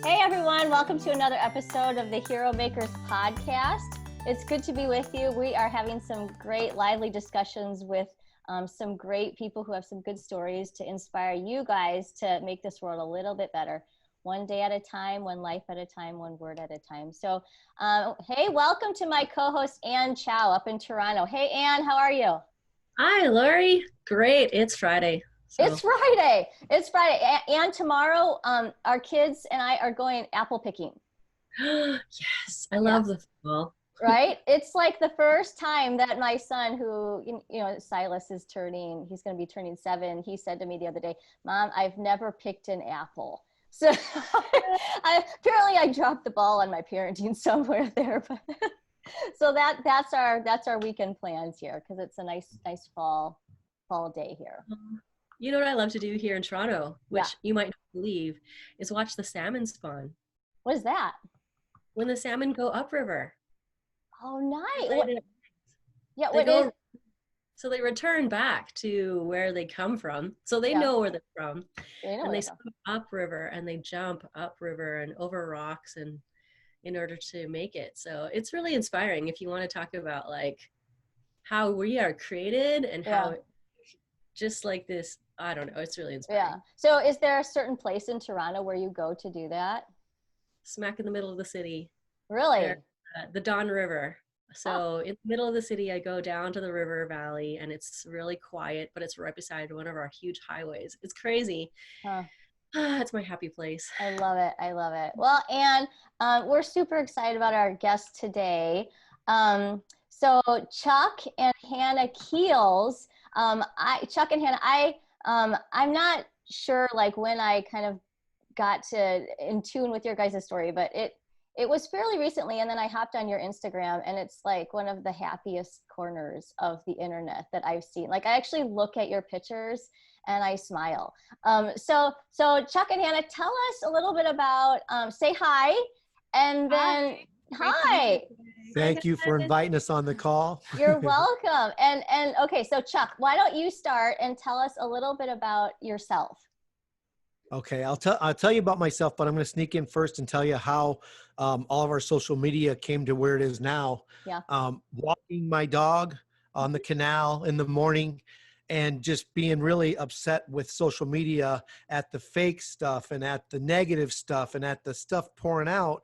Hey everyone, welcome to another episode of the Heromakers Podcast. It's good to be with you. We are having some great lively discussions with some great people who have some good stories to inspire you guys to make this world a little bit better. One day at a time, one life at a time, one word at a time. So, hey, welcome to my co-host Ann Chow up in Toronto. Hey Ann, how are you? Hi, Laurie. Great. It's Friday. So. It's Friday. It's Friday. And tomorrow, our kids and I are going apple picking. Yes, I love the fall. Right? It's like the first time that my son, who, Silas is he's going to be turning 7. He said to me the other day, Mom, I've never picked an apple. So apparently I dropped the ball on my parenting somewhere there. But so that's our weekend plans here, because it's a nice fall day here. You know what I love to do here in Toronto, which you might not believe, is watch the salmon spawn. What is that? When the salmon go upriver. Oh, nice. So they return back to where they come from. So they know where they're from. They swim upriver and they jump upriver and over rocks and in order to make it. So it's really inspiring if you want to talk about like how we are created and how just like this, I don't know, it's really inspiring. Yeah. So is there a certain place in Toronto where you go to do that? Smack in the middle of the city. Really? There, the Don River. So in the middle of the city, I go down to the river valley and it's really quiet, but it's right beside one of our huge highways. It's crazy. It's my happy place. I love it. I love it. Well, Ann, we're super excited about our guest today. So Chuck and Hannah Keels, Chuck and Hannah, I'm not sure like when I kind of got in tune with your guys' story, but it was fairly recently, and then I hopped on your Instagram, and it's like one of the happiest corners of the internet that I've seen. Like I actually look at your pictures and I smile. So Chuck and Hannah, tell us a little bit about, say hi, and then hi. Thank you for inviting us on the call. You're welcome. And okay, so Chuck, why don't you start and tell us a little bit about yourself? Okay, I'll tell you about myself, but I'm going to sneak in first and tell you how all of our social media came to where it is now. Yeah. Walking my dog on the canal in the morning and just being really upset with social media at the fake stuff and at the negative stuff and at the stuff pouring out.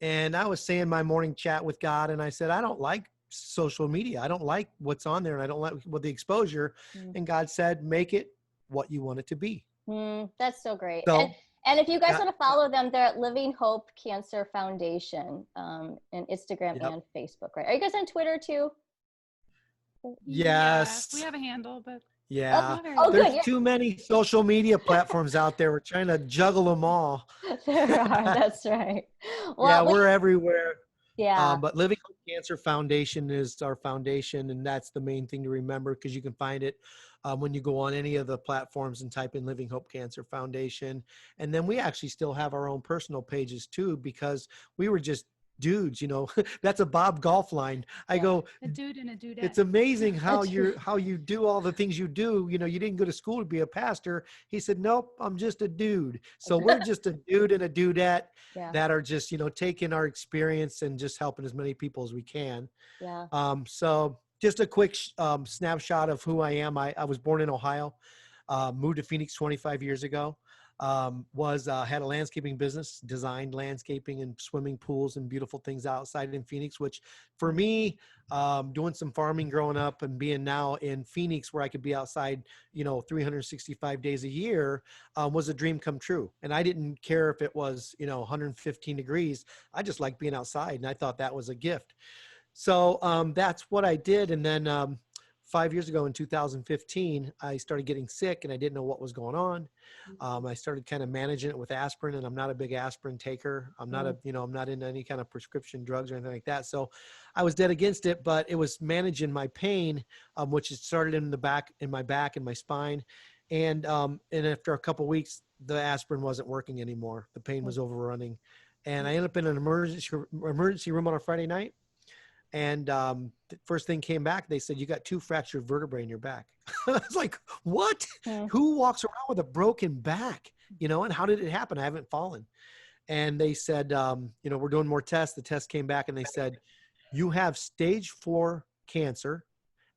And I was saying my morning chat with God, and I said, I don't like social media. I don't like what's on there, and I don't like the exposure. And God said, make it what you want it to be. That's so great. So, and if you guys want to follow them, they're at Living Hope Cancer Foundation, and Instagram and Facebook, right? Are you guys on Twitter too? Yes. We have a handle, but there's too many social media platforms out there. We're trying to juggle them all. There are, that's right. Well, we're everywhere. Yeah. But Living Hope Cancer Foundation is our foundation, and that's the main thing to remember, because you can find it when you go on any of the platforms and type in Living Hope Cancer Foundation. And then we actually still have our own personal pages too, because we were just dudes, that's a Bob Golf line. I go, a dude and a dudette. It's amazing how you do all the things you do. You didn't go to school to be a pastor. He said, nope, I'm just a dude. So we're just a dude and a dudette that are just, taking our experience and just helping as many people as we can. Yeah. So just a quick snapshot of who I am. I was born in Ohio, moved to Phoenix 25 years ago. Had a landscaping business, designed landscaping and swimming pools and beautiful things outside in Phoenix, which for me, doing some farming growing up and being now in Phoenix where I could be outside, 365 days a year, was a dream come true. And I didn't care if it was, 115 degrees. I just liked being outside, and I thought that was a gift. So that's what I did. And then 5 years ago in 2015, I started getting sick and I didn't know what was going on. I started kind of managing it with aspirin, and I'm not a big aspirin taker. I'm not I'm not into any kind of prescription drugs or anything like that. So I was dead against it, but it was managing my pain, which had started in my back and my spine. And after a couple of weeks, the aspirin wasn't working anymore. The pain was overrunning. And I ended up in an emergency room on a Friday night. And the first thing came back, they said, you got 2 fractured vertebrae in your back. I was like, what? Who walks around with a broken back? And how did it happen? I haven't fallen. And they said, we're doing more tests. The test came back and they said, you have stage 4 cancer.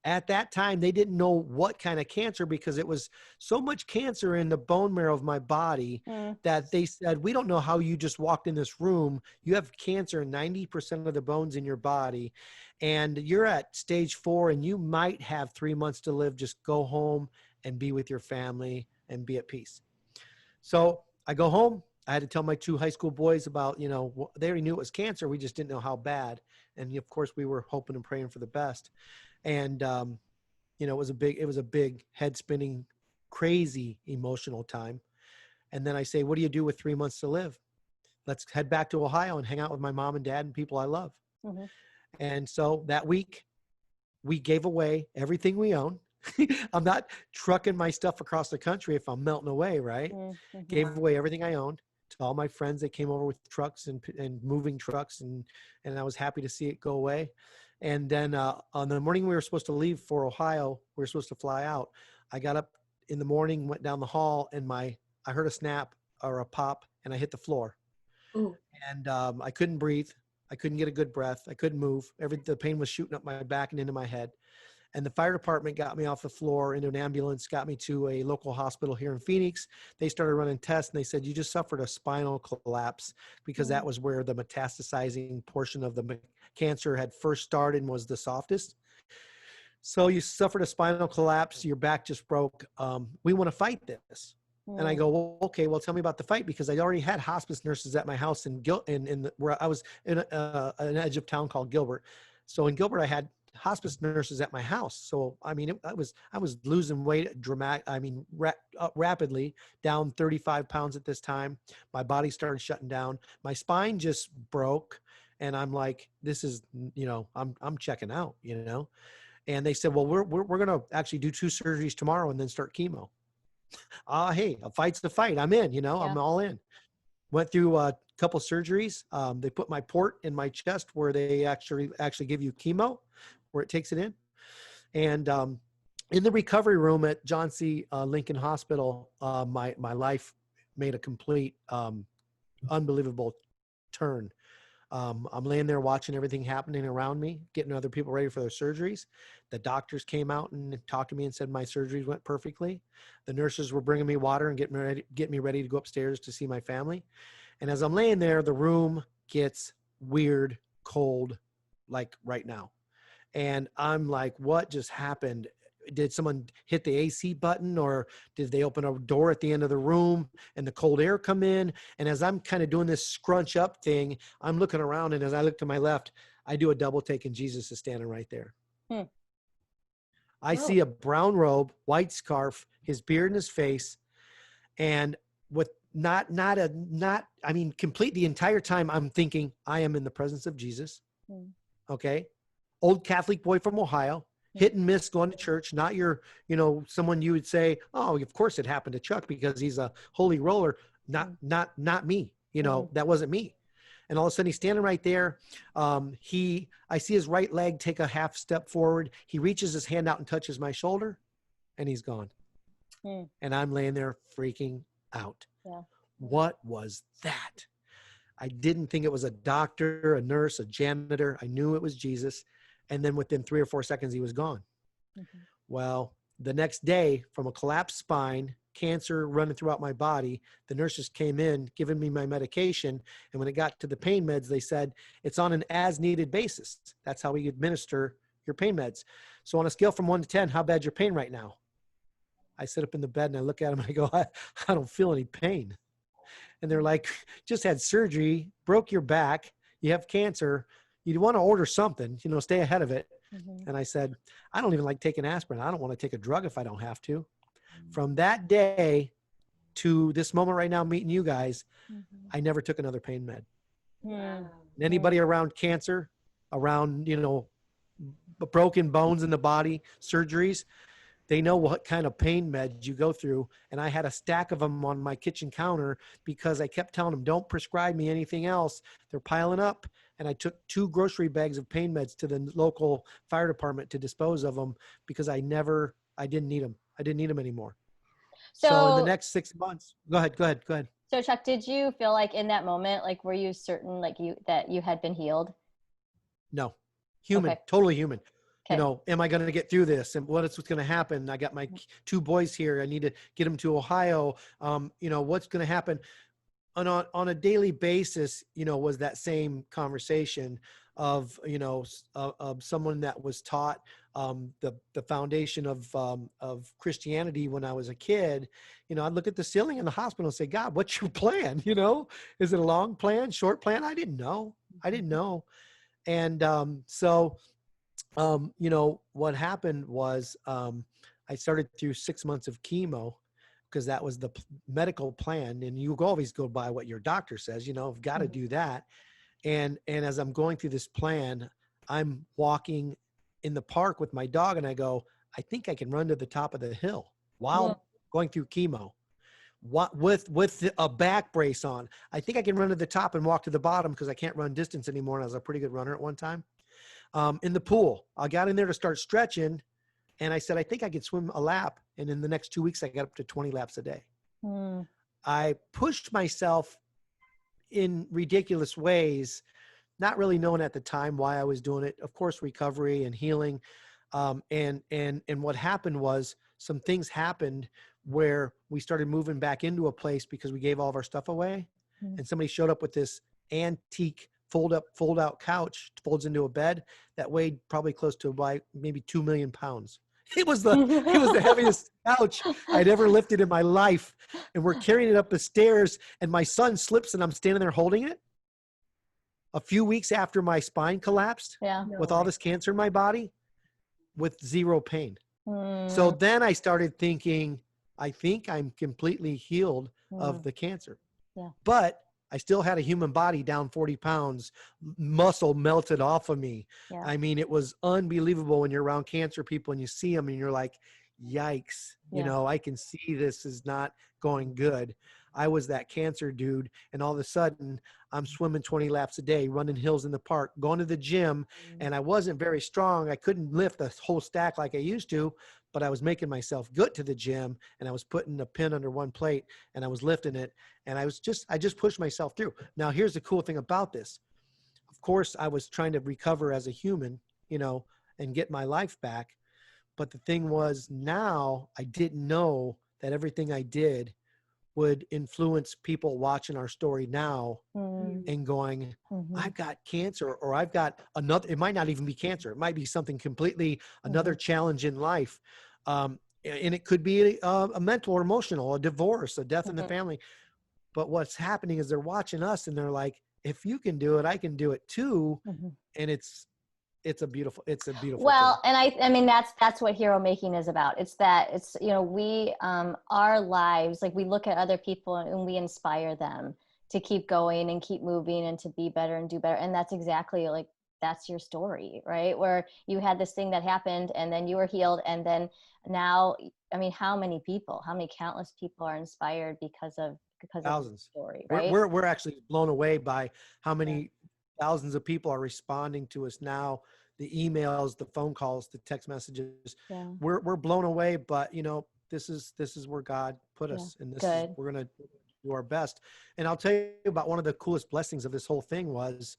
At that time, they didn't know what kind of cancer because it was so much cancer in the bone marrow of my body that they said, we don't know how you just walked in this room. You have cancer in 90% of the bones in your body, and you're at stage 4, and you might have 3 months to live. Just go home and be with your family and be at peace. So I go home. I had to tell my 2 high school boys about, they already knew it was cancer. We just didn't know how bad. And of course, we were hoping and praying for the best. And, it was a big head spinning, crazy emotional time. And then I say, what do you do with 3 months to live? Let's head back to Ohio and hang out with my mom and dad and people I love. Mm-hmm. And so that week we gave away everything we own. I'm not trucking my stuff across the country if I'm melting away, right? Mm-hmm. Gave away everything I owned to all my friends that came over with trucks and moving trucks. And I was happy to see it go away. And then on the morning we were supposed to leave for Ohio, we were supposed to fly out. I got up in the morning, went down the hall, and I heard a snap or a pop, and I hit the floor. Ooh. And I couldn't breathe. I couldn't get a good breath. I couldn't move. The pain was shooting up my back and into my head. And the fire department got me off the floor into an ambulance, got me to a local hospital here in Phoenix. They started running tests, and they said, you just suffered a spinal collapse, because that was where the metastasizing portion of the cancer had first started and was the softest. So you suffered a spinal collapse. Your back just broke. We want to fight this. And I go, well, okay, well, tell me about the fight, because I already had hospice nurses at my house where I was in an edge of town called Gilbert. So in Gilbert, I had hospice nurses at my house. So, I mean, I was losing weight rapidly, down 35 pounds at this time. My body started shutting down. My spine just broke. And I'm like, this is, I'm checking out, And they said, well, we're going to actually do 2 surgeries tomorrow and then start chemo. Hey, a fight's the fight. I'm in, I'm all in. Went through a couple surgeries. They put my port in my chest where they actually give you chemo, where it takes it in. And in the recovery room at John C. Lincoln Hospital, my life made a complete, unbelievable turn. I'm laying there watching everything happening around me, getting other people ready for their surgeries. The doctors came out and talked to me and said my surgeries went perfectly. The nurses were bringing me water and getting me ready to go upstairs to see my family. And as I'm laying there, the room gets weird, cold, like right now. And I'm like, what just happened? Did someone hit the AC button, or did they open a door at the end of the room and the cold air come in? And as I'm kind of doing this scrunch up thing, I'm looking around, and as I look to my left, I do a double take, and Jesus is standing right there. I see a brown robe, white scarf, his beard and his face, and with complete the entire time I'm thinking I am in the presence of Jesus. Okay. Old Catholic boy from Ohio. Hit and miss going to church, not your, someone you would say, oh, of course it happened to Chuck because he's a holy roller. Not me. That wasn't me. And all of a sudden he's standing right there. I see his right leg take a half step forward. He reaches his hand out and touches my shoulder, and he's gone. And I'm laying there freaking out. Yeah. What was that? I didn't think it was a doctor, a nurse, a janitor. I knew it was Jesus. And then within 3 or 4 seconds, he was gone. Mm-hmm. Well, the next day, from a collapsed spine, cancer running throughout my body, the nurses came in, giving me my medication. And when it got to the pain meds, they said, it's on an as-needed basis. That's how we administer your pain meds. So on a scale from 1 to 10, how bad's your pain right now? I sit up in the bed and I look at them and I go, I don't feel any pain. And they're like, just had surgery, broke your back, you have cancer. You want to order something, stay ahead of it. Mm-hmm. And I said, I don't even like taking aspirin. I don't want to take a drug if I don't have to. Mm-hmm. From that day to this moment right now, meeting you guys, I never took another pain med. Yeah. Anybody around cancer, around, broken bones in the body, surgeries, they know what kind of pain meds you go through. And I had a stack of them on my kitchen counter because I kept telling them, don't prescribe me anything else. They're piling up. And I took 2 grocery bags of pain meds to the local fire department to dispose of them because I didn't need them. I didn't need them anymore. So in the next 6 months, go ahead. So So Chuck, did you feel like in that moment, like, were you certain that you had been healed? No, human, Okay. totally human. Okay. Am I going to get through this? And what's going to happen? I got my 2 boys here. I need to get them to Ohio. What's going to happen? On a daily basis, was that same conversation of, of someone that was taught the foundation of Christianity when I was a kid. I'd look at the ceiling in the hospital and say, God, what's your plan? Is it a long plan, short plan? I didn't know. And what happened was I started through 6 months of chemo, because that was the medical plan. And you always go by what your doctor says, I've got to do that. And as I'm going through this plan, I'm walking in the park with my dog and I go, I think I can run to the top of the hill while going through chemo. With a back brace on. I think I can run to the top and walk to the bottom because I can't run distance anymore. And I was a pretty good runner at one time. In the pool, I got in there to start stretching. And I said, I think I could swim a lap. And in the next 2 weeks, I got up to 20 laps a day. I pushed myself in ridiculous ways, not really knowing at the time why I was doing it. Of course, recovery and healing. And what happened was some things happened where we started moving back into a place because we gave all of our stuff away. And somebody showed up with this antique fold out couch, folds into a bed that weighed probably close to maybe 2 million pounds. It was the heaviest couch I'd ever lifted in my life. And we're carrying it up the stairs and my son slips and I'm standing there holding it. A few weeks after my spine collapsed with all this cancer in my body with zero pain. So then I started thinking, I think I'm completely healed of the cancer. But I still had a human body down 40 pounds, muscle melted off of me. I mean, it was unbelievable when you're around cancer people and you see them and you're like, yikes, I can see this is not going good. I was that cancer dude. And all of a sudden I'm swimming 20 laps a day, running hills in the park, going to the gym. And I wasn't very strong. I couldn't lift a whole stack like I used to, but I was making myself good to the gym and I was putting a pin under one plate and I was lifting it. And I just pushed myself through. Now, here's the cool thing about this. Of course, I was trying to recover as a human, and get my life back. But the thing was, now I didn't know that everything I did would influence people watching our story now and going, I've got cancer, or I've got another, it might not even be cancer. It might be something completely, another challenge in life. And it could be a mental or emotional, a divorce, a death in the family. But what's happening is they're watching us and they're like, if you can do it, I can do it too. And it's a beautiful well thing. And I mean that's what hero making is about. It's we our lives, like, we look at other people and we inspire them to keep going and keep moving and to be better and do better. And that's exactly, like, that's your story, right? Where you had this thing that happened and then you were healed, and then now, I mean, how many countless people are inspired because of thousands. The story, right? We're actually blown away by how many thousands of people are responding to us now. The emails, the phone calls, the text messages. We're blown away, but this is where God put us, and we're going to do our best. And I'll tell you about one of the coolest blessings of this whole thing was,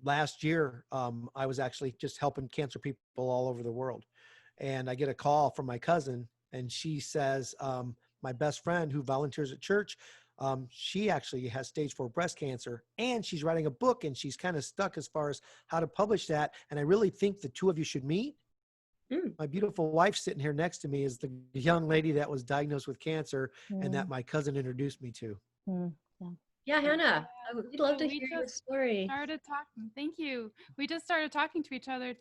last year, I was actually just helping cancer people all over the world. And I get a call from my cousin, and she says, my best friend who volunteers at church, she actually has stage 4 breast cancer, and she's writing a book, and she's kind of stuck as far as how to publish that. And I really think the two of you should meet. My beautiful wife sitting here next to me is the young lady that was diagnosed with cancer and that my cousin introduced me to. Yeah, Hannah, we'd love to hear your story. Started talking. Thank you. We just started talking to each other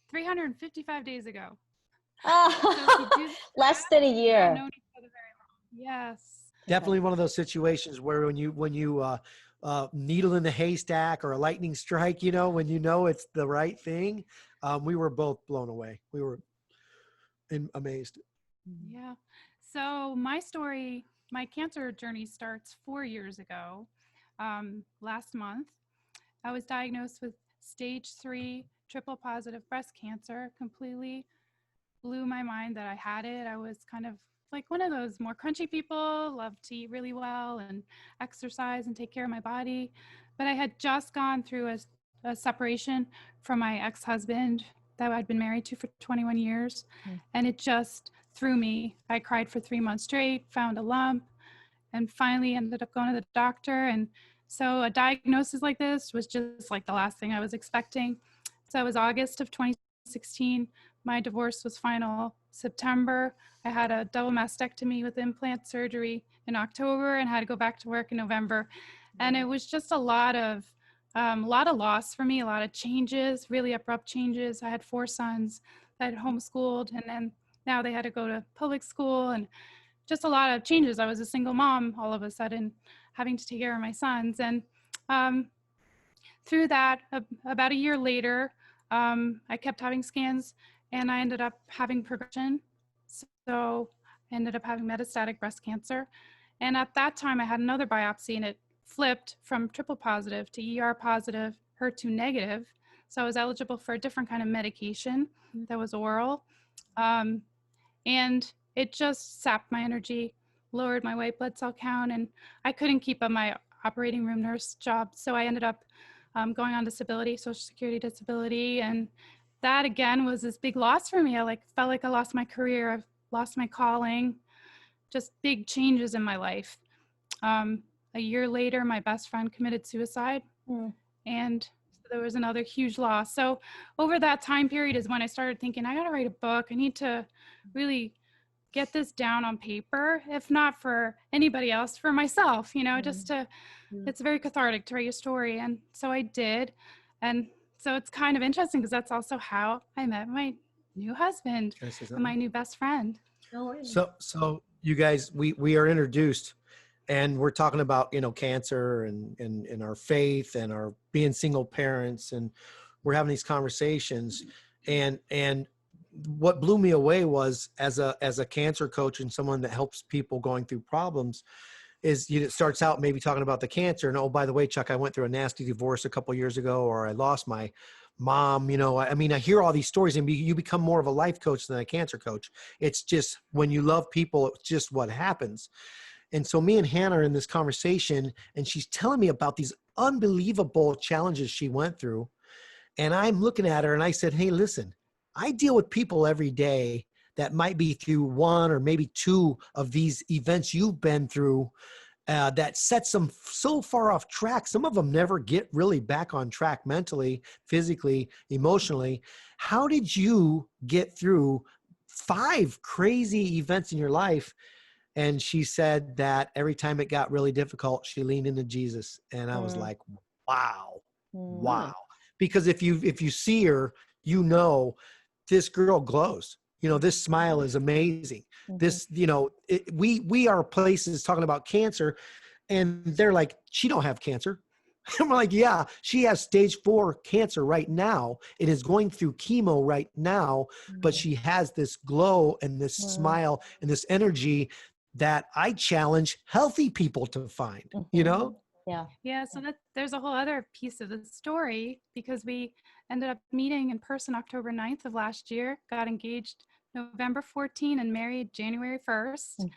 355 days ago. Less than a year. We've known each other very long. Yes. Definitely one of those situations where when you needle in the haystack or a lightning strike, when it's the right thing. We were both blown away. We were amazed. Yeah. So my cancer journey starts 4 years ago. Last month, I was diagnosed with stage 3 triple positive breast cancer, completely blew my mind that I had it. I was kind of like one of those more crunchy people, love to eat really well and exercise and take care of my body. But I had just gone through a separation from my ex-husband that I'd been married to for 21 years. And it just threw me. I cried for 3 months straight, found a lump, and finally ended up going to the doctor. And so a diagnosis like this was just like the last thing I was expecting. So it was August of 2016. My divorce was final September. I had a double mastectomy with implant surgery in October and had to go back to work in November. And it was just a lot of loss for me, a lot of changes, really abrupt changes. I had 4 sons that I had homeschooled, and then now they had to go to public school, and just a lot of changes. I was a single mom all of a sudden, having to take care of my sons. And through that, about a year later, I kept having scans, and I ended up having progression. So I ended up having metastatic breast cancer. And at that time, I had another biopsy, and it flipped from triple positive to ER positive, HER2 negative. So I was eligible for a different kind of medication that was oral. And it just sapped my energy, lowered my white blood cell count, and I couldn't keep up my operating room nurse job. So I ended up going on disability, Social Security disability. And that again was this big loss for me. I felt like I lost my career. I've lost my calling, just big changes in my life. A year later, my best friend committed suicide, and there was another huge loss. So over that time period is when I started thinking, I got to write a book. I need to really get this down on paper, if not for anybody else, for myself, just to, it's very cathartic to write your story. And so I did. And so it's kind of interesting because that's also how I met my new husband and my new best friend. So you guys, we are introduced, and we're talking about, cancer and our faith and our being single parents, and we're having these conversations. And what blew me away was, as a cancer coach and someone that helps people going through problems, is it starts out maybe talking about the cancer. And, oh, by the way, Chuck, I went through a nasty divorce a couple of years ago, or I lost my mom. I hear all these stories, and you become more of a life coach than a cancer coach. It's just, when you love people, it's just what happens. And so me and Hannah are in this conversation, and she's telling me about these unbelievable challenges she went through. And I'm looking at her, and I said, hey, listen, I deal with people every day that might be through one or maybe 2 of these events you've been through, that sets them so far off track. Some of them never get really back on track mentally, physically, emotionally. How did you get through 5 crazy events in your life? And she said that every time it got really difficult, she leaned into Jesus. And I was like, wow. Because if you see her, this girl glows. This smile is amazing. This, we are places talking about cancer, and they're like, she don't have cancer. And we're like, yeah, she has stage 4 cancer right now. It is going through chemo right now, but she has this glow and this smile and this energy that I challenge healthy people to find, Yeah. So there's a whole other piece of the story, because we ended up meeting in person October 9th of last year, got engaged November 14 and married January 1st.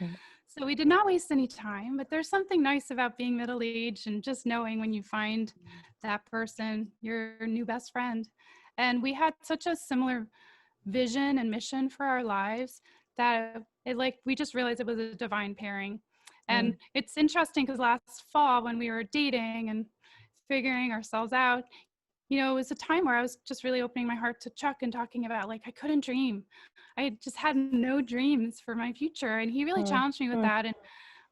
So we did not waste any time, but there's something nice about being middle-aged and just knowing when you find that person, your new best friend. And we had such a similar vision and mission for our lives that we just realized it was a divine pairing. And it's interesting because last fall, when we were dating and figuring ourselves out, it was a time where I was just really opening my heart to Chuck and talking about, I couldn't dream. I just had no dreams for my future. And he really challenged me with that and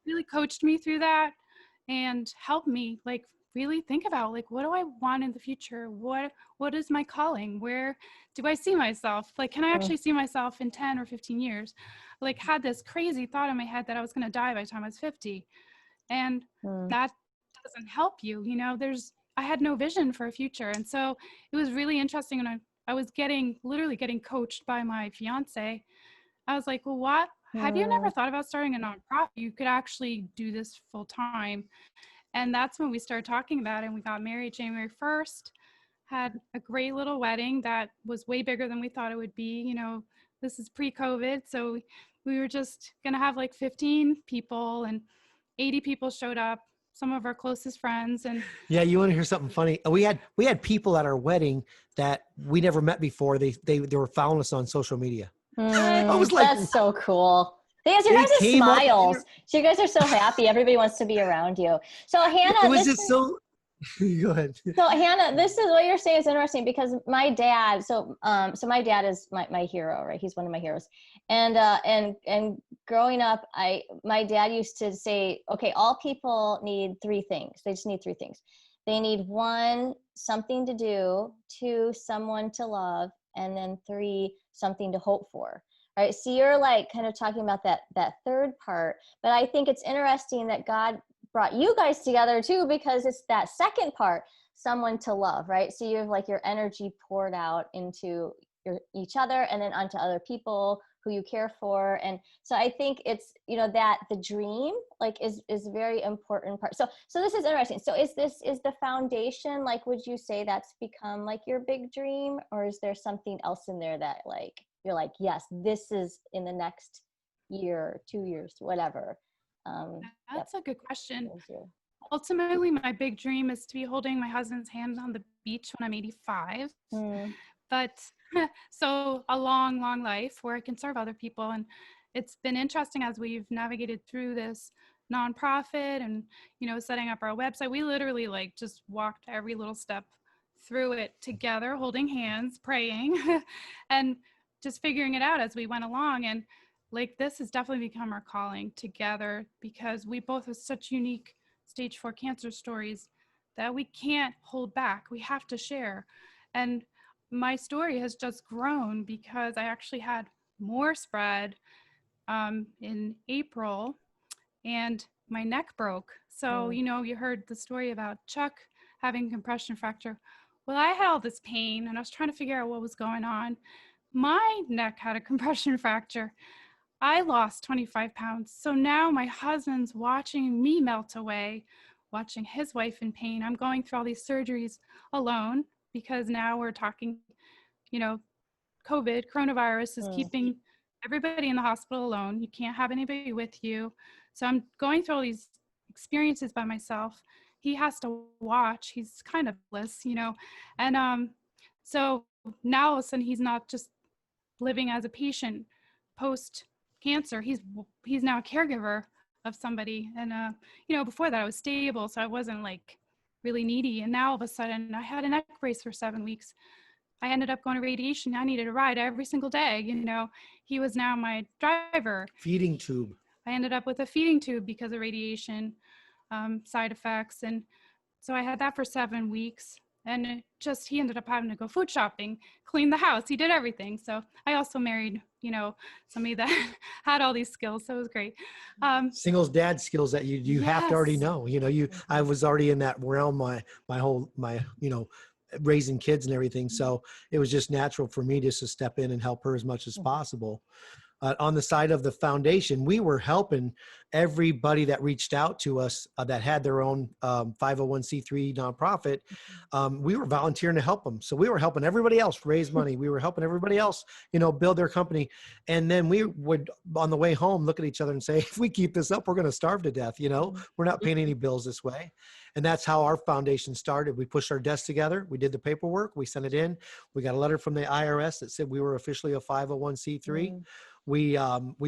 really coached me through that and helped me really think about what do I want in the future? What is my calling? Where do I see myself? Can I actually see myself in 10 or 15 years? Had this crazy thought in my head that I was going to die by the time I was 50. And that doesn't help you. I had no vision for a future. And so it was really interesting. And I was literally getting coached by my fiance. I was like, well, what? Have you never thought about starting a nonprofit? You could actually do this full time. And that's when we started talking about it. And we got married January 1st, had a great little wedding that was way bigger than we thought it would be. this is pre-COVID. So we were just going to have like 15 people, and 80 people showed up, some of our closest friends. And yeah, you want to hear something funny? We had people at our wedding that we never met before. They were following us on social media. I was like, that's so cool. Because you guys are smiles. So you guys are so happy. Everybody wants to be around you. So Hannah, it was just so. Go ahead. So Hannah, this is what you're saying is interesting, because my dad, so my dad is my hero, right? He's one of my heroes. And growing up, my dad used to say, okay, all people need three things. They just need three things. They need 1, something to do; 2, someone to love; and then 3, something to hope for. Right. So you're like kind of talking about that third part, but I think it's interesting that God brought you guys together too, because it's that second part, someone to love, right? So you have like your energy poured out into each other and then onto other people who you care for. And so I think it's, that the dream like is very important part. So this is interesting. So is the foundation, like, would you say that's become like your big dream, or is there something else in there that like, you're like, yes, this is in the next year, 2 years, whatever? That's a good question. Ultimately, my big dream is to be holding my husband's hand on the beach when I'm 85. But so a long, long life where I can serve other people. And it's been interesting as we've navigated through this nonprofit and, setting up our website. We literally like just walked every little step through it together, holding hands, praying, and just figuring it out as we went along. And like, this has definitely become our calling together, because we both have such unique stage 4 cancer stories that we can't hold back. We have to share. And my story has just grown because I actually had more spread in April, and my neck broke. So, you heard the story about Chuck having compression fracture. Well, I had all this pain and I was trying to figure out what was going on. My neck had a compression fracture. I lost 25 pounds. So now my husband's watching me melt away, watching his wife in pain. I'm going through all these surgeries alone, because now we're talking, coronavirus is keeping everybody in the hospital alone. You can't have anybody with you. So I'm going through all these experiences by myself. He has to watch. He's kind of bliss, And so now all of a sudden he's not just living as a patient post cancer. He's now a caregiver of somebody. And before that I was stable, so I wasn't like really needy. And now all of a sudden I had a neck brace for 7 weeks. I ended up going to radiation. I needed a ride every single day. He was now my driver. Feeding tube. I ended up with a feeding tube because of radiation side effects. And so I had that for 7 weeks. And he ended up having to go food shopping, clean the house. He did everything. So I also married, somebody that had all these skills. So it was great. Singles dad skills that you have to already know. I was already in that realm. My raising kids and everything. So it was just natural for me just to step in and help her as much as possible. On the side of the foundation, we were helping everybody that reached out to us that had their own 501c3 nonprofit. We were volunteering to help them. So we were helping everybody else raise money. We were helping everybody else, build their company. And then we would, on the way home, look at each other and say, if we keep this up, we're going to starve to death. We're not paying any bills this way. And that's how our foundation started. We pushed our desks together. We did the paperwork. We sent it in. We got a letter from the IRS that said we were officially a 501c3. We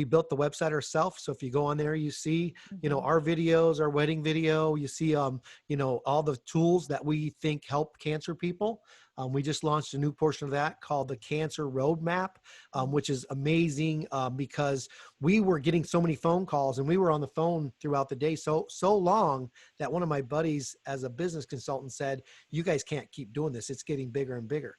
built the website ourselves. So if you go on there, you see, our videos, our wedding video, you see, all the tools that we think help cancer people. We just launched a new portion of that called the Cancer Roadmap, which is amazing because we were getting so many phone calls and we were on the phone throughout the day so long that one of my buddies as a business consultant said, you guys can't keep doing this. It's getting bigger and bigger.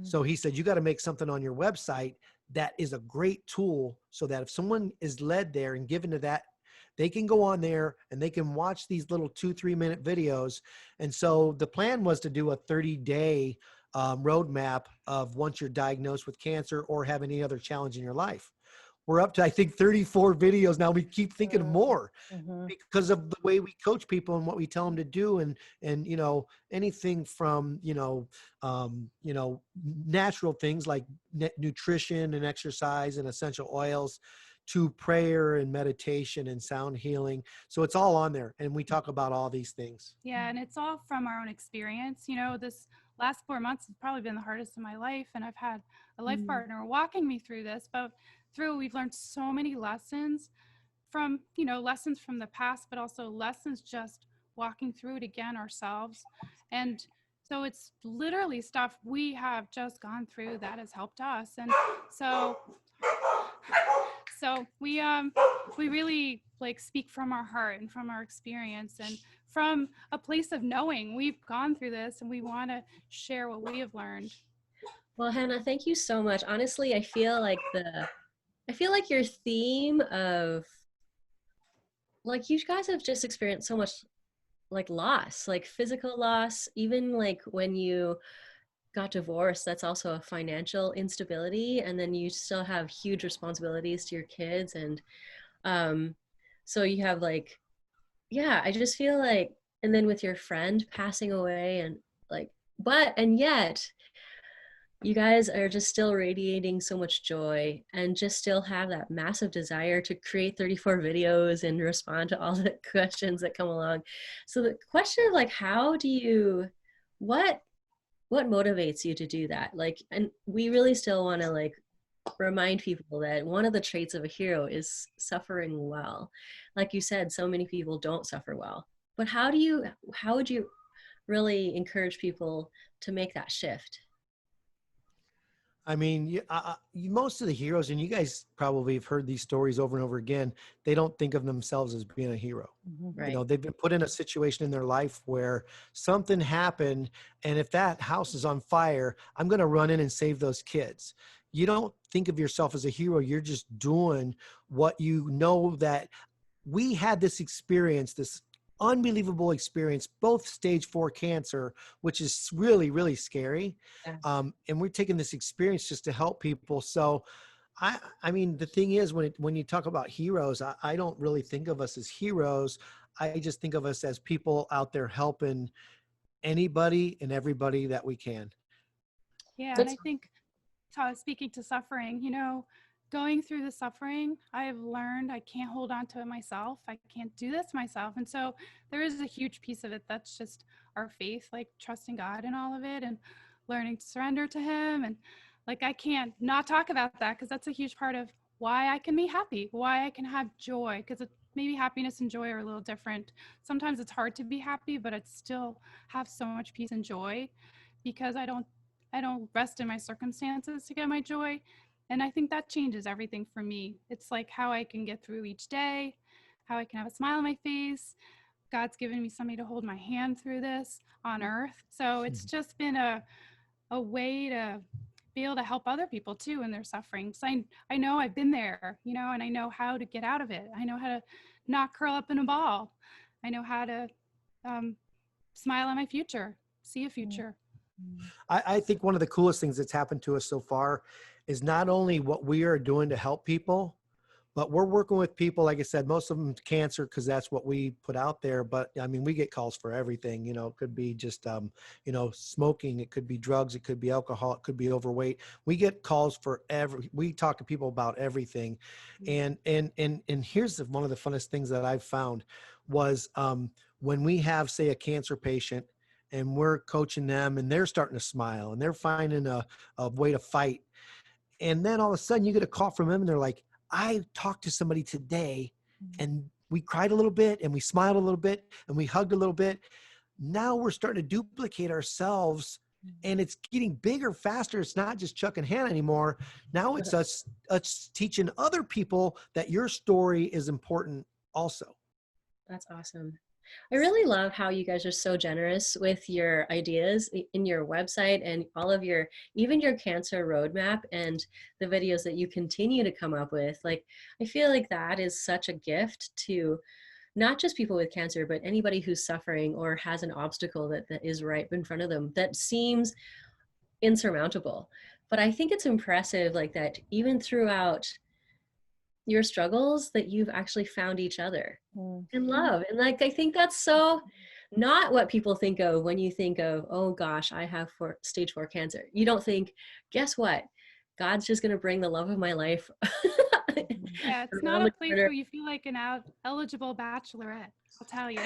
So he said, you got to make something on your website that is a great tool so that if someone is led there and given to that, they can go on there and they can watch these little 2-3 minute videos. And so the plan was to do a 30-day roadmap of once you're diagnosed with cancer or have any other challenge in your life. we're up to, I think, 34 videos now. We keep thinking of more Mm-hmm. because of the way we coach people and what we tell them to do. And, anything from, natural things like nutrition and exercise and essential oils to prayer and meditation and sound healing. So it's all on there. And we talk about all these things. Yeah. And it's all from our own experience. This last 4 months has probably been the hardest of my life. And I've had a life partner walking me through this, but we've learned so many lessons from, lessons from the past, but also lessons just walking through it again ourselves. And so it's literally stuff we have just gone through that has helped us. And so we really speak from our heart and from our experience and from a place of knowing we've gone through this, and we want to share what we have learned. Well, Hannah, thank you so much. Honestly, I feel like your theme of you guys have just experienced so much loss, physical loss, even when you got divorced, that's also a financial instability, and then you still have huge responsibilities to your kids, and so you have I just feel and then with your friend passing away, and and yet you guys are just still radiating so much joy and just still have that massive desire to create 34 videos and respond to all the questions that come along. So the question of how do you, what motivates you to do that? And we really still want to remind people that one of the traits of a hero is suffering well. Like you said, so many people don't suffer well, but how would you really encourage people to make that shift? I mean, most of the heroes, and you guys probably have heard these stories over and over again, they don't think of themselves as being a hero. Right. They've been put in a situation in their life where something happened, and if that house is on fire, I'm going to run in and save those kids. You don't think of yourself as a hero. You're just doing what you know. That we had this experience, this unbelievable experience, both stage 4 cancer, which is really, really scary. Yeah. And we're taking this experience just to help people. So I mean, the thing is, when you talk about heroes, I don't really think of us as heroes. I just think of us as people out there helping anybody and everybody that we can. Yeah. And I think, speaking to suffering, going through the suffering, I've learned I can't hold on to it myself. I can't do this myself. And so there is a huge piece of it that's just our faith, trusting God in all of it and learning to surrender to him. And I can't not talk about that, because that's a huge part of why I can be happy, why I can have joy, because maybe happiness and joy are a little different. Sometimes it's hard to be happy, but I still have so much peace and joy because I don't rest in my circumstances to get my joy. And I think that changes everything for me. It's how I can get through each day, how I can have a smile on my face. God's given me somebody to hold my hand through this on earth. So it's just been a way to be able to help other people too in their suffering. So I know I've been there, and I know how to get out of it. I know how to not curl up in a ball. I know how to smile on my future, see a future. I think one of the coolest things that's happened to us so far is not only what we are doing to help people, but we're working with people, like I said, most of them cancer, because that's what we put out there. But I mean, we get calls for everything. It could be just, smoking. It could be drugs. It could be alcohol. It could be overweight. We get calls for we talk to people about everything. And here's one of the funnest things that I've found was when we have, say, a cancer patient, and we're coaching them and they're starting to smile and they're finding a way to fight. And then all of a sudden you get a call from them and they're like, I talked to somebody today and we cried a little bit and we smiled a little bit and we hugged a little bit. Now we're starting to duplicate ourselves and it's getting bigger, faster. It's not just Chuck and Hannah anymore. Now it's us teaching other people that your story is important also. That's awesome. I really love how you guys are so generous with your ideas in your website and all of even your cancer roadmap and the videos that you continue to come up with. I feel like that is such a gift to not just people with cancer, but anybody who's suffering or has an obstacle that is right in front of them that seems insurmountable. But I think it's impressive that even throughout your struggles that you've actually found each other Mm. in love. And like, I think that's so not what people think of when you think of, oh gosh, I have stage 4 cancer. You don't think, guess what? God's just going to bring the love of my life. Yeah, it's not a place where you feel like an eligible bachelorette, I'll tell you.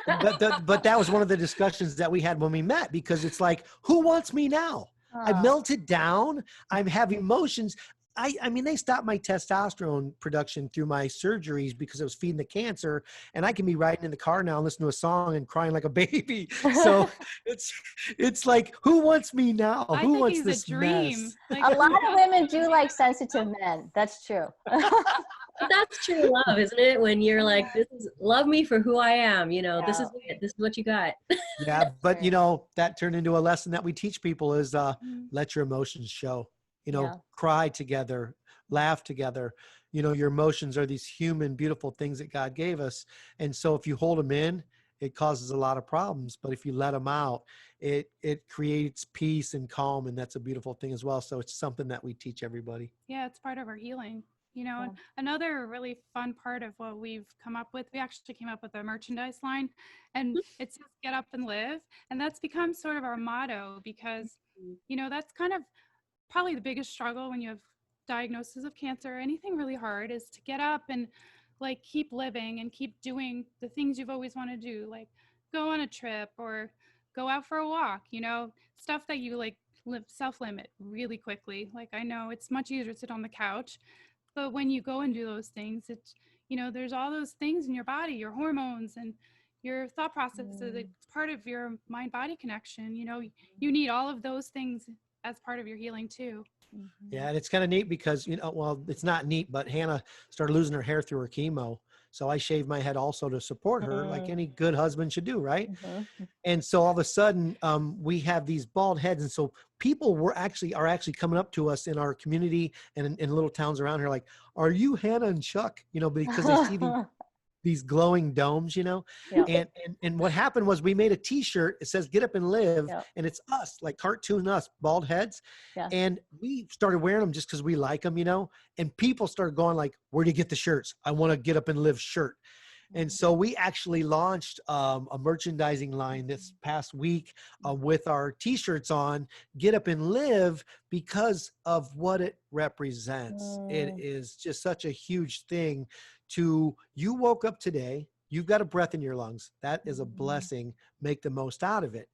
But that was one of the discussions that we had when we met, because it's like, who wants me now? I melted down. I have emotions. I mean, they stopped my testosterone production through my surgeries because I was feeding the cancer, and I can be riding in the car now and listening to a song and crying like a baby. So it's like, who wants me now? Who wants this mess? Like, a lot of women do like sensitive men. That's true. That's true love, isn't it? When you're like, this is love me for who I am. You know, this is it. This is what you got. Yeah, but you know, that turned into a lesson that we teach people is let your emotions show. You know, cry together, laugh together. You know, your emotions are these human, beautiful things that God gave us. And so if you hold them in, it causes a lot of problems. But if you let them out, it creates peace and calm. And that's a beautiful thing as well. So it's something that we teach everybody. Yeah, it's part of our healing. You know, and another really fun part of what we've come up with, we actually came up with a merchandise line, and it says "Get Up and Live," and that's become sort of our motto because, you know, that's kind of probably the biggest struggle when you have diagnosis of cancer or anything really hard, is to get up and like keep living and keep doing the things you've always wanted to do, like go on a trip or go out for a walk, you know, stuff that you like self-limit really quickly. Like, I know it's much easier to sit on the couch, but when you go and do those things, it's, you know, there's all those things in your body, your hormones and your thought processes. It's part of your mind-body connection. You know, you need all of those things as part of your healing too. Yeah, and it's kind of neat because, you know, well, it's not neat, but Hannah started losing her hair through her chemo. So I shaved my head also to support her, like any good husband should do, right? And so all of a sudden, we have these bald heads, and so people are actually coming up to us in our community and in little towns around here, like, "Are you Hannah and Chuck?" You know, because they see these glowing domes, you know. And what happened was we made a T-shirt. It says "Get Up and Live," and it's us, like cartoon us, bald heads. And we started wearing them just because we like them, you know. And people started going like, "Where do you get the shirts? I want a Get Up and Live shirt." And so we actually launched a merchandising line this past week with our T-shirts on, Get Up and Live, because of what it represents. It is just such a huge thing to, you woke up today, you've got a breath in your lungs. That is a blessing. Make the most out of it.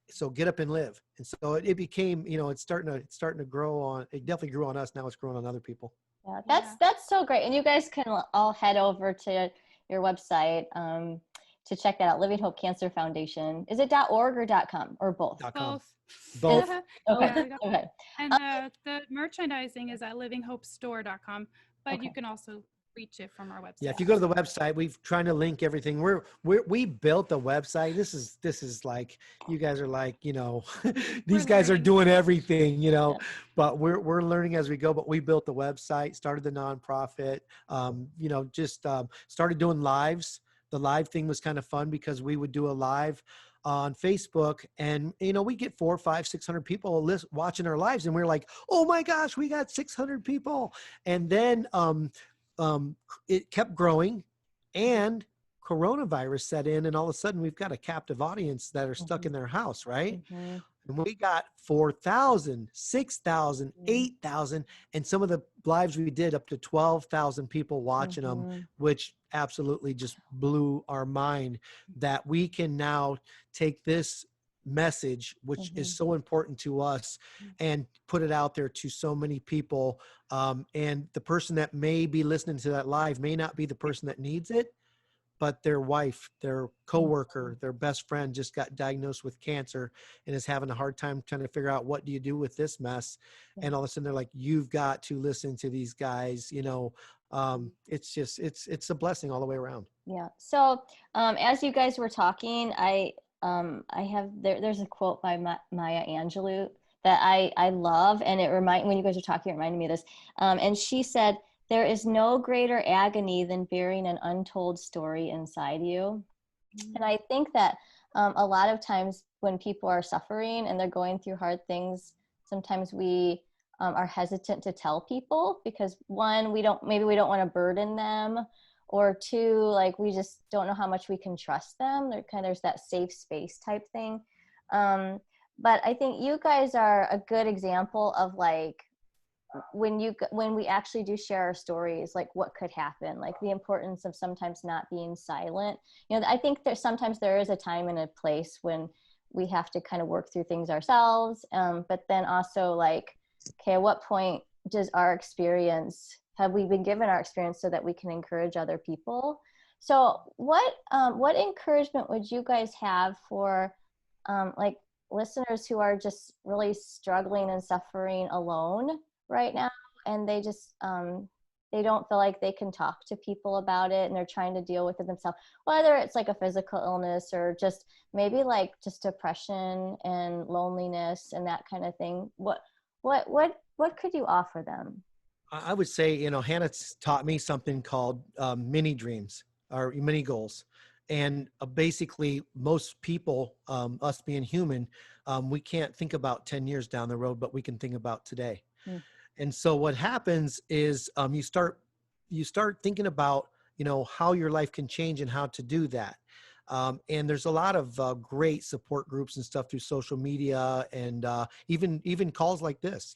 So get up and live. And so it became, you know, it's starting to grow on, it definitely grew on us. Now it's growing on other people. Yeah, that's so great. And you guys can all head over to your website to check that out. Living Hope Cancer Foundation. Is it .org or .com or both? Both. Okay. Okay. And the merchandising is at livinghopestore.com, but you can also reach it from our website. Yeah, if you go to the website, we've trying to link everything. We built the website. This is like, you guys are like, you know, these guys are doing everything, you know, but we're learning as we go. But we built the website, started the nonprofit, you know, just started doing lives. The live thing was kind of fun because we would do a live on Facebook, and you know, we get 400, 500, 600 people watching our lives, and we're like, oh my gosh, we got 600 people. And then it kept growing, and coronavirus set in, and all of a sudden we've got a captive audience that are stuck in their house, right? And we got 4,000, 6,000, 8,000, and some of the lives we did up to 12,000 people watching them, which absolutely just blew our mind that we can now take this message, which is so important to us, and put it out there to so many people. And the person that may be listening to that live may not be the person that needs it, but their wife, their coworker, their best friend just got diagnosed with cancer and is having a hard time trying to figure out what do you do with this mess. And all of a sudden they're like, you've got to listen to these guys, you know. It's just, it's a blessing all the way around. Yeah. So as you guys were talking, I have, there's a quote by Maya Angelou that I love, and when you guys were talking, it reminded me of this. And she said, there is no greater agony than bearing an untold story inside you. And I think that a lot of times when people are suffering and they're going through hard things, sometimes we are hesitant to tell people because one, maybe we don't want to burden them, or two, like we just don't know how much we can trust them. There's that safe space type thing. But I think you guys are a good example of like, when we actually do share our stories, like what could happen, like the importance of sometimes not being silent. I think sometimes there is a time and a place when we have to kind of work through things ourselves. But then also like, okay, at what point have we been given our experience so that we can encourage other people? So what encouragement would you guys have for like listeners who are just really struggling and suffering alone right now, and they just they don't feel like they can talk to people about it, and they're trying to deal with it themselves, whether it's like a physical illness or just maybe like just depression and loneliness and that kind of thing? What could you offer them? I would say, Hannah taught me something called mini dreams or mini goals. And basically most people, us being human, we can't think about 10 years down the road, but we can think about today. And so what happens is you start thinking about, how your life can change and how to do that. And there's a lot of great support groups and stuff through social media and even calls like this,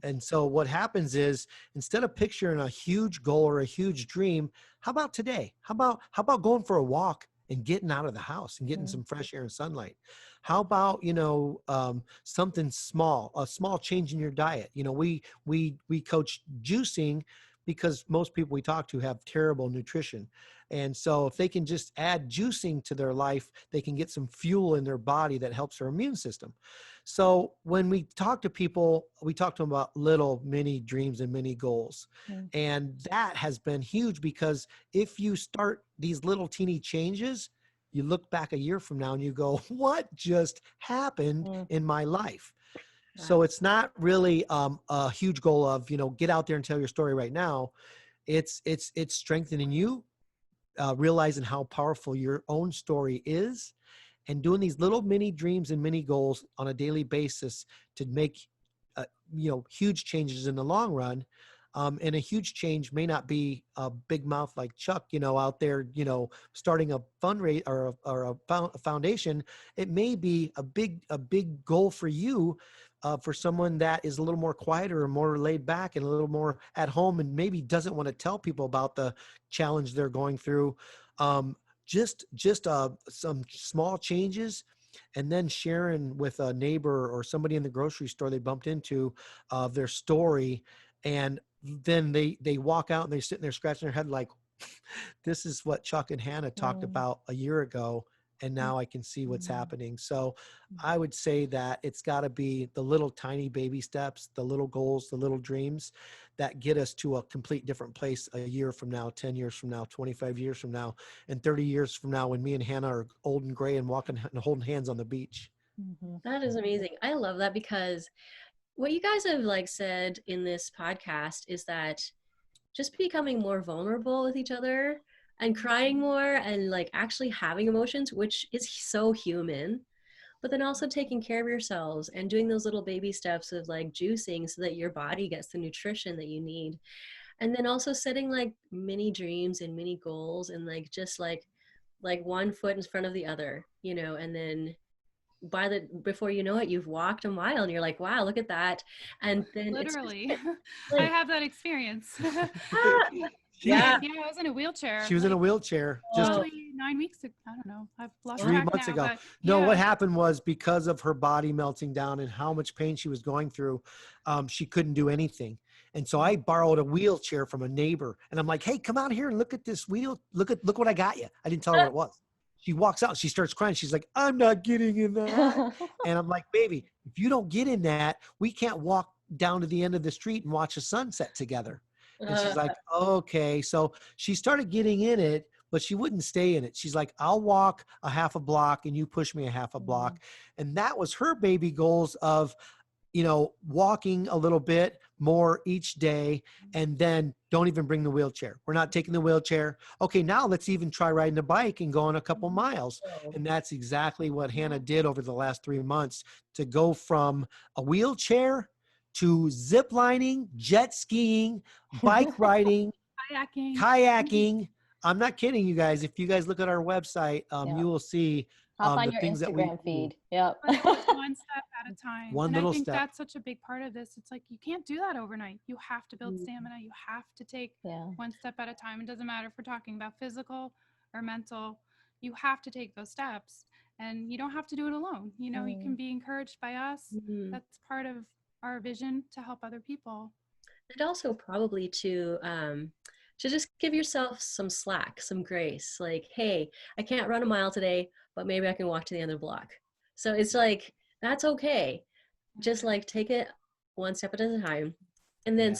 And so what happens is, instead of picturing a huge goal or a huge dream, how about today? How about going for a walk and getting out of the house and getting some fresh air and sunlight? How about, something small, a small change in your diet? We coach juicing because most people we talk to have terrible nutrition. And so if they can just add juicing to their life, they can get some fuel in their body that helps their immune system. So when we talk to people, we talk to them about little mini dreams and mini goals. And that has been huge, because if you start these little teeny changes, you look back a year from now and you go, what just happened in my life? Wow. So it's not really a huge goal of, get out there and tell your story right now. It's strengthening you, realizing how powerful your own story is, and doing these little mini dreams and mini goals on a daily basis to make, huge changes in the long run. And a huge change may not be a big mouth like Chuck, out there, starting a fundraiser or a foundation. It may be a big goal for you, for someone that is a little more quieter or more laid back and a little more at home, and maybe doesn't want to tell people about the challenge they're going through. Just some small changes, and then sharing with a neighbor or somebody in the grocery store they bumped into their story. And then they walk out and they're sitting there scratching their head like, this is what Chuck and Hannah talked about a year ago, and now I can see what's happening. So I would say that it's got to be the little tiny baby steps, the little goals, the little dreams that get us to a complete different place a year from now, 10 years from now, 25 years from now, and 30 years from now, when me and Hannah are old and gray and walking and holding hands on the beach. That is amazing. I love that, because what you guys have said in this podcast is that just becoming more vulnerable with each other and crying more and actually having emotions, which is so human, but then also taking care of yourselves and doing those little baby steps of juicing so that your body gets the nutrition that you need. And then also setting mini dreams and mini goals, and just one foot in front of the other, and then before you know it, you've walked a mile and you're like, wow, look at that. And then literally I have that experience. Yeah, I was in a wheelchair. She was in a wheelchair just 9 weeks ago. I don't know, I've lost 3 track months now, ago. but, No, what happened was, because of her body melting down and how much pain she was going through, she couldn't do anything. And so I borrowed a wheelchair from a neighbor, and I'm like, hey, come out here and look at this wheel. Look what I got you. I didn't tell her what it was. She walks out, she starts crying. She's like, I'm not getting in that. And I'm like, baby, if you don't get in that, we can't walk down to the end of the street and watch a sunset together. And she's like, okay. So she started getting in it, but she wouldn't stay in it. She's like, I'll walk a half a block and you push me a half a block. And that was her baby goals of, walking a little bit more each day, and then don't even bring the wheelchair. We're not taking the wheelchair. Okay, now let's even try riding a bike and going a couple miles. And that's exactly what Hannah did over the last 3 months, to go from a wheelchair to zip lining, jet skiing, bike riding, kayaking. I'm not kidding you guys. If you guys look at our website, you will see Hop on the your things that we Instagram feed. Yep. One step at a time. One and little I think step. that's such a big part of this. It's like you can't do that overnight. You have to build stamina. You have to take one step at a time. It doesn't matter if we're talking about physical or mental. You have to take those steps, and you don't have to do it alone. You know, you can be encouraged by us. That's part of our vision to help other people. And also probably to just give yourself some slack, some grace. Like, hey, I can't run a mile today, but maybe I can walk to the end of the block. So it's like, that's okay. Just like take it one step at a time. And then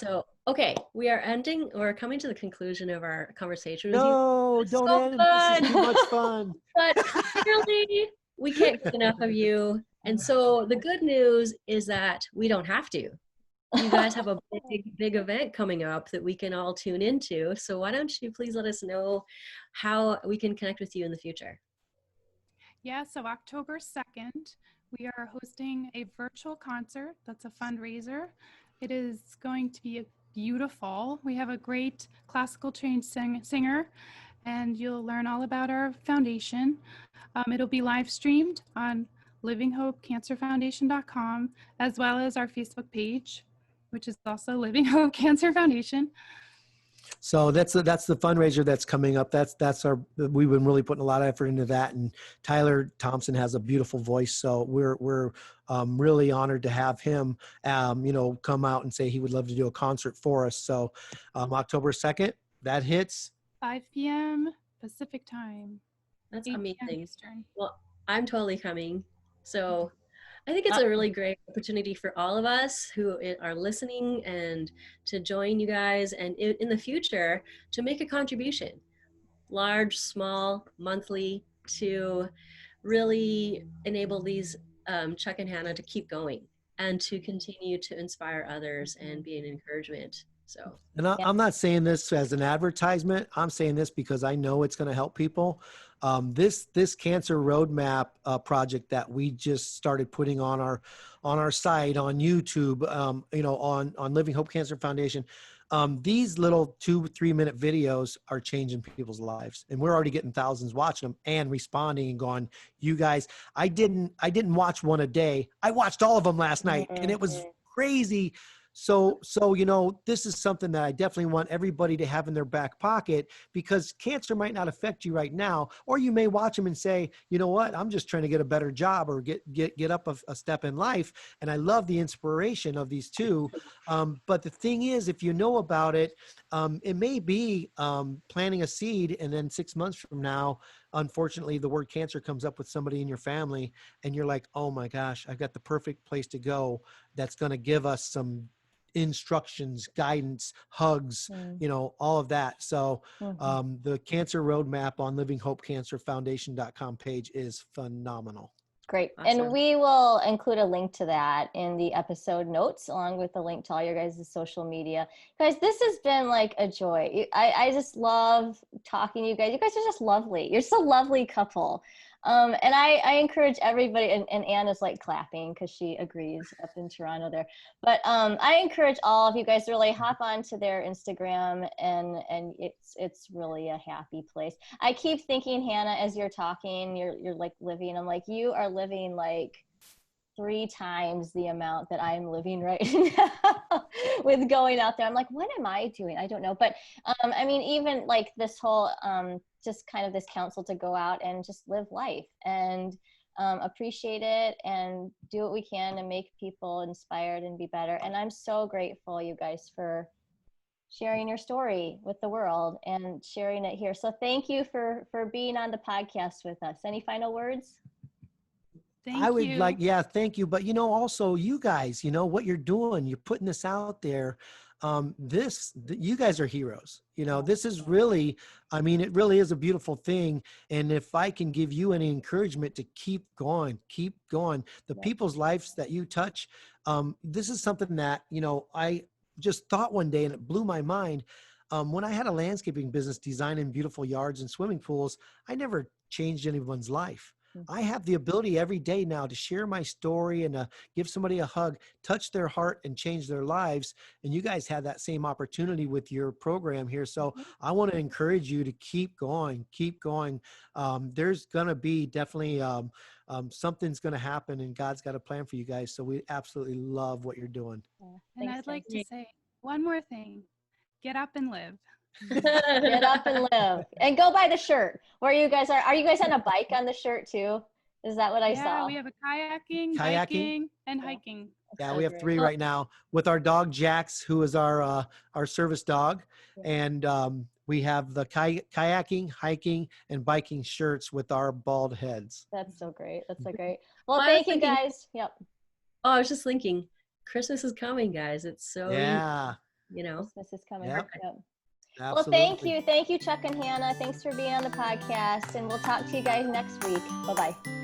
okay, we're coming to the conclusion of our conversation with you. No, don't end. This is too much fun. But clearly, we can't get enough of you. And so the good news is that we don't have to. You guys have a big event coming up that we can all tune into. So why don't you please let us know how we can connect with you in the future? Yeah, so October 2nd, we are hosting a virtual concert that's a fundraiser. It is going to be beautiful. We have a great classical trained singer, and you'll learn all about our foundation. It'll be live streamed on livinghopecancerfoundation.com, as well as our Facebook page, which is also Living Hope Cancer Foundation. So that's the fundraiser that's coming up. We've been really putting a lot of effort into that. And Tyler Thompson has a beautiful voice. So we're really honored to have him, come out and say he would love to do a concert for us. So October 2nd, that hits 5 p.m. Pacific time. That's amazing. Well, I'm totally coming. So I think it's a really great opportunity for all of us who are listening and to join you guys and in the future to make a contribution, large, small, monthly, to really enable these Chuck and Hannah to keep going and to continue to inspire others and be an encouragement. So, and I'm not saying this as an advertisement. I'm saying this because I know it's going to help people. This cancer roadmap project that we just started putting on our site, on YouTube, on Living Hope Cancer Foundation. These little 2-3 minute videos are changing people's lives, and we're already getting thousands watching them and responding and going, you guys, I didn't watch one a day. I watched all of them last night, and it was crazy. So, this is something that I definitely want everybody to have in their back pocket, because cancer might not affect you right now, or you may watch them and say, you know what, I'm just trying to get a better job or get up a step in life. And I love the inspiration of these two. But the thing is, if you know about it, it may be planting a seed, and then 6 months from now, unfortunately, the word cancer comes up with somebody in your family, and you're like, oh my gosh, I've got the perfect place to go that's going to give us some instructions, guidance, hugs, all of that. So the cancer roadmap on livinghopecancerfoundation.com page is phenomenal. Great. Awesome. And we will include a link to that in the episode notes, along with the link to all your guys' social media. Guys, this has been like a joy. I just love talking to you guys. You guys are just lovely. You're just a lovely couple. And I encourage everybody, and Ann is like clapping because she agrees up in Toronto there. But I encourage all of you guys to really hop onto their Instagram, and it's really a happy place. I keep thinking, Hannah, as you're talking, you're like living. I'm like, you are living like 3 times the amount that I'm living right now with going out there. I'm like, what am I doing? I don't know. But I mean, even like this whole just kind of this counsel to go out and just live life and appreciate it and do what we can to make people inspired and be better. And I'm so grateful, you guys, for sharing your story with the world and sharing it here. So thank you for being on the podcast with us. Any final words? Thank you. Thank you. But, also you guys, what you're doing, you're putting this out there. You guys are heroes. This is really, it really is a beautiful thing. And if I can give you any encouragement to keep going, the people's lives that you touch, this is something that, I just thought one day, and it blew my mind. When I had a landscaping business designing beautiful yards and swimming pools, I never changed anyone's life. I have the ability every day now to share my story and give somebody a hug, touch their heart and change their lives. And you guys have that same opportunity with your program here. So I want to encourage you to keep going, keep going. There's going to be definitely something's going to happen, and God's got a plan for you guys. So we absolutely love what you're doing. And I'd like to say one more thing. Get up and live. Get up and live, and go buy the shirt. Where you guys are you guys on a bike on the shirt too? Is that what I saw? Yeah, we have a kayaking, biking, and hiking. Yeah, we have 3 right now with our dog Jax, who is our service dog, and we have the kayaking, hiking, and biking shirts with our bald heads. That's so great. That's so great. Well, thank you guys. Yep. Oh, I was just thinking, Christmas is coming, guys. It's so easy, you know. Christmas is coming. Yep. Yep. Absolutely. Well, thank you. Thank you, Chuck and Hannah. Thanks for being on the podcast, and we'll talk to you guys next week. Bye-bye.